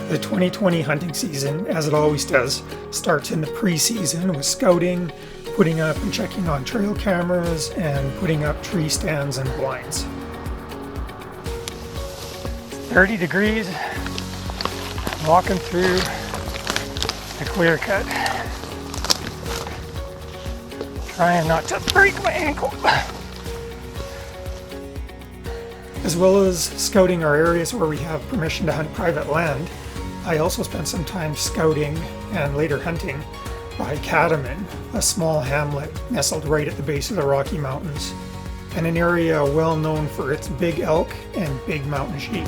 The 2020 hunting season, as it always does, starts in the pre-season with scouting, putting up and checking on trail cameras, and putting up tree stands and blinds. 30 degrees, I'm walking through the clear cut, trying not to break my ankle. As well as scouting our areas where we have permission to hunt private land, I also spent some time scouting and later hunting by Catamount, a small hamlet nestled right at the base of the Rocky Mountains, and an area well known for its big elk and big mountain sheep.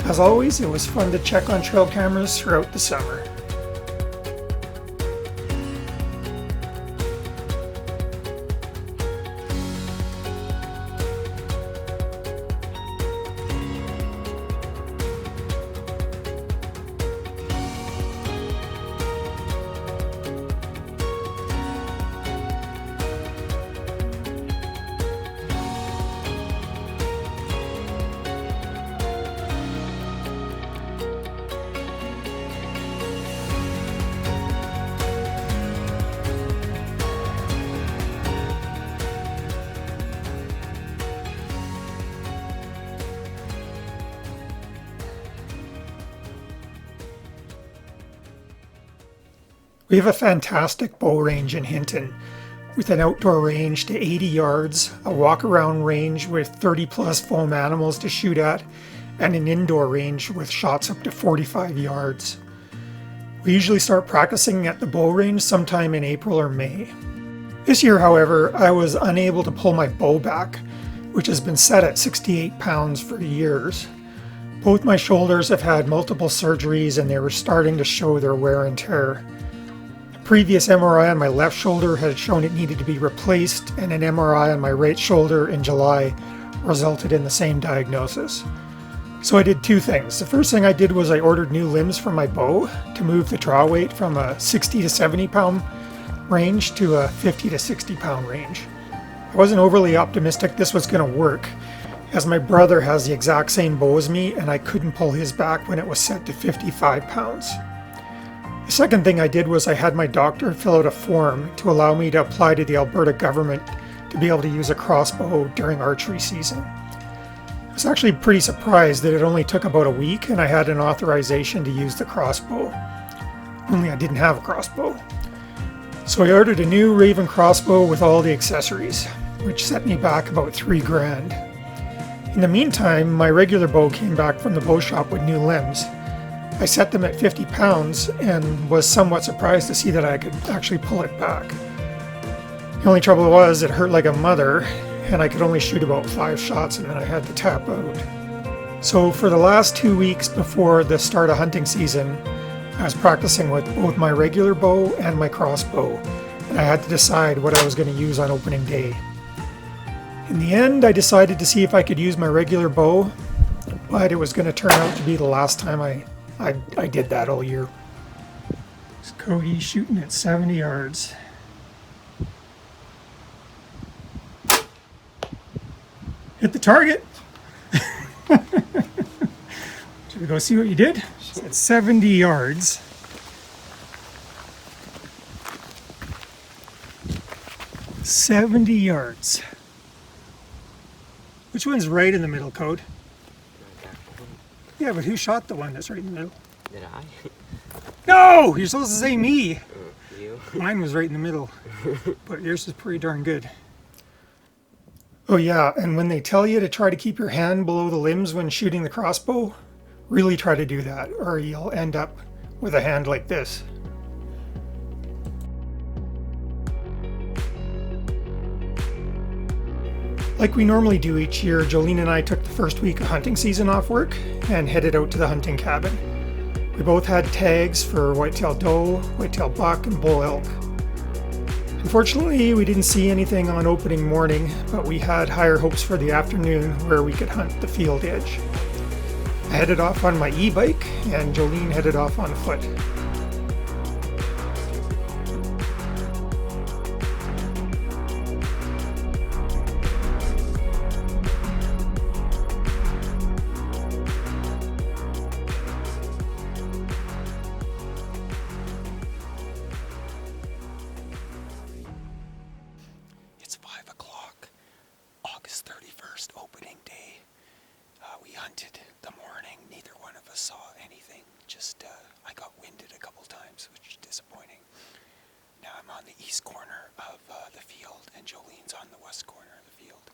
As always, it was fun to check on trail cameras throughout the summer. We have a fantastic bow range in Hinton, with an outdoor range to 80 yards, a walk-around range with 30 plus foam animals to shoot at, and an indoor range with shots up to 45 yards. We usually start practicing at the bow range sometime in April or May. This year, however, I was unable to pull my bow back, which has been set at 68 pounds for years. Both my shoulders have had multiple surgeries and they were starting to show their wear and tear. Previous MRI on my left shoulder had shown it needed to be replaced, and an MRI on my right shoulder in July resulted in the same diagnosis. So I did two things. The first thing I did was I ordered new limbs for my bow to move the draw weight from a 60 to 70 pound range to a 50 to 60 pound range. I wasn't overly optimistic this was going to work, as my brother has the exact same bow as me and I couldn't pull his back when it was set to 55 pounds. The second thing I did was I had my doctor fill out a form to allow me to apply to the Alberta government to be able to use a crossbow during archery season. I was actually pretty surprised that it only took about a week and I had an authorization to use the crossbow. Only I didn't have a crossbow. So I ordered a new Raven crossbow with all the accessories, which set me back about $3,000. In the meantime, my regular bow came back from the bow shop with new limbs. I set them at 50 pounds and was somewhat surprised to see that I could actually pull it back. The only trouble was it hurt like a mother and I could only shoot about 5 shots and then I had to tap out. So for the last 2 weeks before the start of hunting season, I was practicing with both my regular bow and my crossbow, and I had to decide what I was going to use on opening day. In the end, I decided to see if I could use my regular bow, but it was going to turn out to be the last time I did that all year. It's Cody shooting at 70 yards. Hit the target. Should we go see what you did? It's at 70 yards. $70 yards. Which one's right in the middle, Code? Yeah, but who shot the one that's right in the middle? Did I? No! You're supposed to say me! You? Mine was right in the middle, but yours is pretty darn good. Oh yeah, and when they tell you to try to keep your hand below the limbs when shooting the crossbow, really try to do that, or you'll end up with a hand like this. Like we normally do each year, Jolene and I took the first week of hunting season off work and headed out to the hunting cabin. We both had tags for whitetail doe, whitetail buck, and bull elk. Unfortunately, we didn't see anything on opening morning, but we had higher hopes for the afternoon where we could hunt the field edge. I headed off on my e-bike and Jolene headed off on foot. It's 5 o'clock, August 31st, opening day. We hunted the morning. Neither one of us saw anything. Just, I got winded a couple times, which is disappointing. Now I'm on the east corner of the field, and Jolene's on the west corner of the field.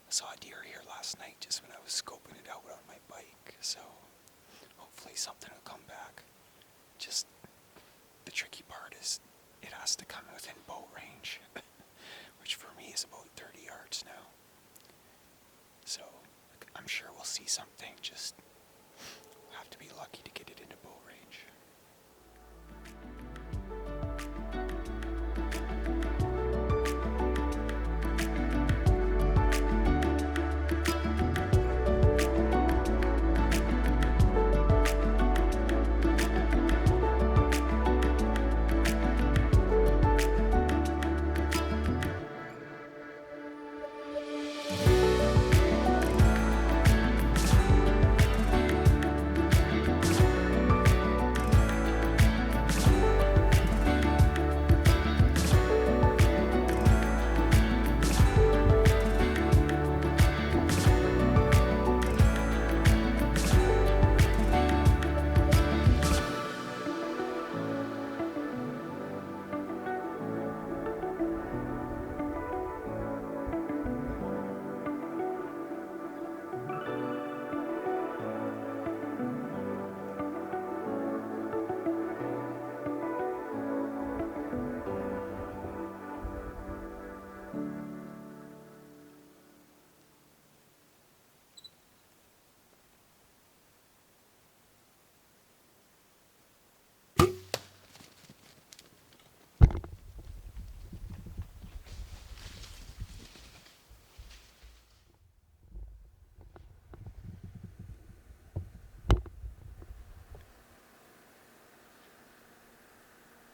I saw a deer here last night just when I was scoping it out on my bike, so hopefully something will come back. Just, the tricky part is it has to come within bow range. Which for me is about 30 yards now. So I'm sure we'll see something, just have to be lucky to get it into bow range.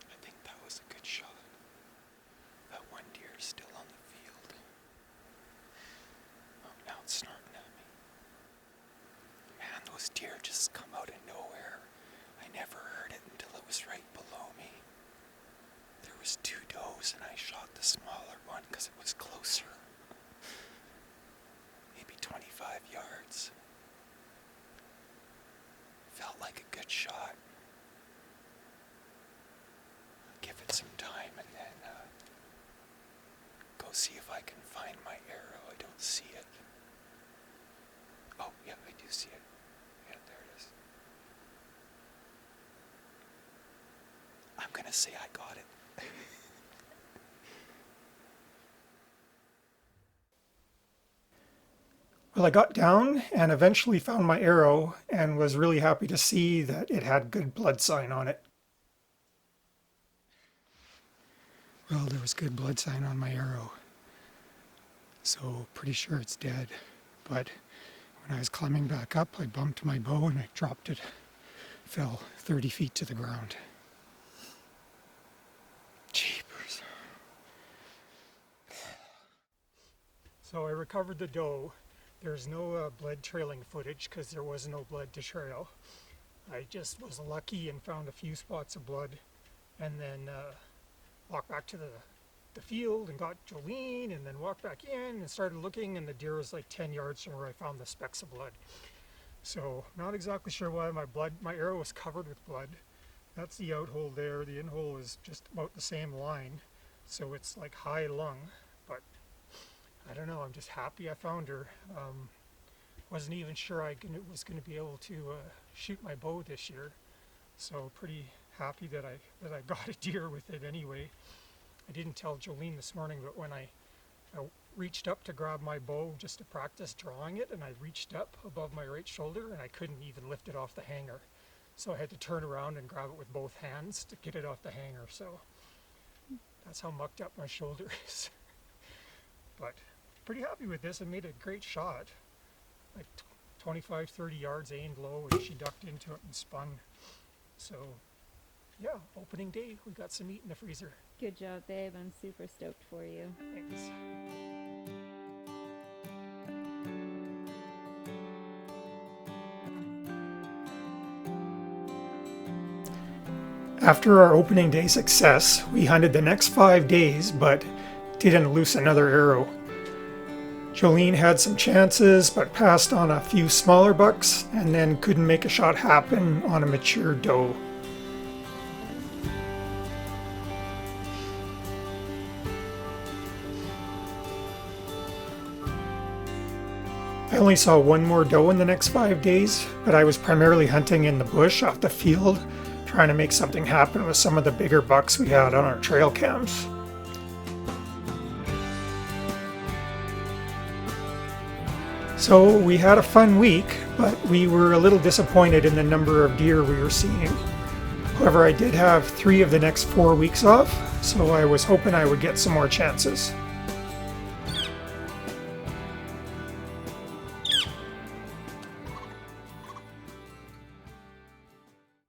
I think that was a good shot. That one deer is still on the field. Oh, now it's snorting at me. Man, those deer just come out of nowhere. I never heard it until it was right below me. There was 2 does and I shot the smaller one because it was closer. Maybe 25 yards. Felt like a good shot. Give it some time and then go see if I can find my arrow. I don't see it. Oh, yeah, I do see it. Yeah, there it is. I'm gonna say I got it. Well, I got down and eventually found my arrow and was really happy to see that it had good blood sign on it. Well, there was good blood sign on my arrow, so pretty sure it's dead. But when I was climbing back up, I bumped my bow and I dropped it. Fell 30 feet to the ground. Jeepers. So I recovered the doe. There's no blood trailing footage because there was no blood to trail. I just was lucky and found a few spots of blood, and then walked back to the field and got Jolene, and then walked back in and started looking, and the deer was like 10 yards from where I found the specks of blood. So not exactly sure why my arrow was covered with blood. That's the out hole there. The in hole is just about the same line, so it's like high lung, but I don't know, I'm just happy I found her. Wasn't even sure I was going to be able to shoot my bow this year, so pretty happy that I got a deer with it anyway. I didn't tell Jolene this morning, but when I reached up to grab my bow just to practice drawing it, and I reached up above my right shoulder and I couldn't even lift it off the hanger. So I had to turn around and grab it with both hands to get it off the hanger. So that's how mucked up my shoulder is. But pretty happy with this. I made a great shot. Like 25, 30 yards, aimed low, and she ducked into it and spun. So, yeah, opening day, we got some meat in the freezer. Good job, babe. I'm super stoked for you. Thanks. After our opening day success, we hunted the next 5 days, but didn't loose another arrow. Jolene had some chances, but passed on a few smaller bucks, and then couldn't make a shot happen on a mature doe. I only saw one more doe in the next 5 days, but I was primarily hunting in the bush off the field, trying to make something happen with some of the bigger bucks we had on our trail cams. So we had a fun week, but we were a little disappointed in the number of deer we were seeing. However, I did have 3 of the next 4 weeks off, so I was hoping I would get some more chances.